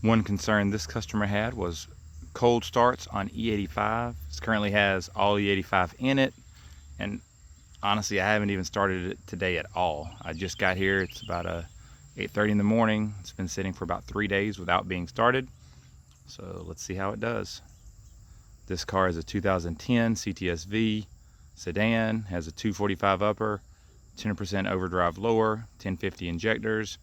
One concern this customer had was cold starts on E85. This currently has all E85 in it, and honestly I haven't even started it today at all. I just got here. It's about 8:30 in the morning. It's been sitting for about 3 days without being started, so let's see how it does. This car is a 2010 CTS-V sedan, has a 245 upper, 10% overdrive lower, 1050 injectors,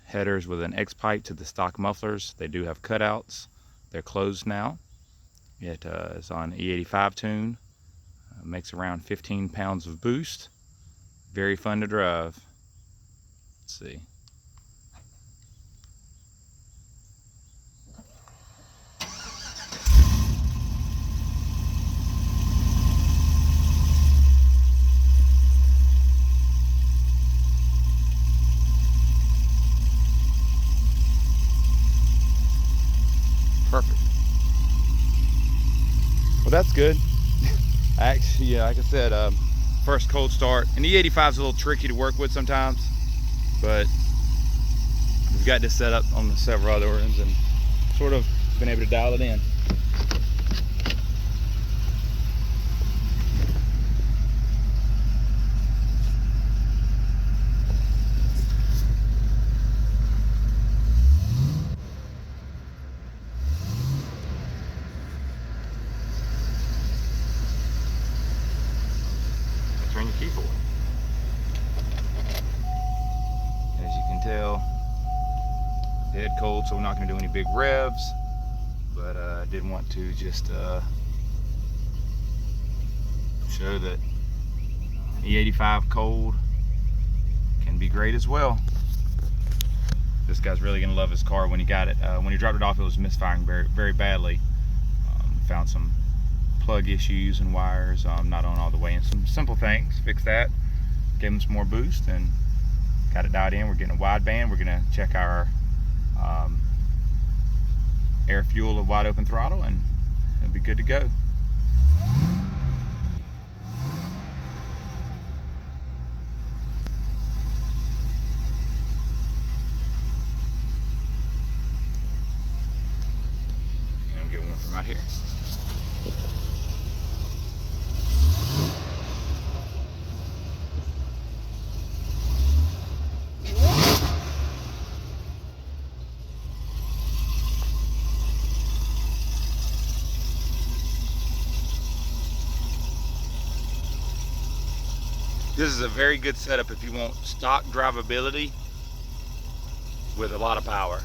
headers with an X pipe to the stock mufflers. They do have cutouts. They're closed now. It is on E85 tune. Makes around 15 pounds of boost. Very fun to drive. Let's see. Perfect. Well, that's good. Actually, yeah, like I said, first cold start. And the E85 is a little tricky to work with sometimes, but we've got this set up on the several other ones and sort of been able to dial it in. Turn your key for it. As you can tell, dead cold, so we're not going to do any big revs, but I did want to just show that E85 cold can be great as well. This guy's really going to love his car. When he got it, when he dropped it off, it was misfiring very badly. Found some plug issues and wires not on all the way, and some simple things. Fixed that, gave him some more boost, and got it dialed in. We're getting a wideband. We're going to check our air fuel of wide open throttle, and it'll be good to go. And I'll get one from right here. This is a very good setup if you want stock drivability with a lot of power.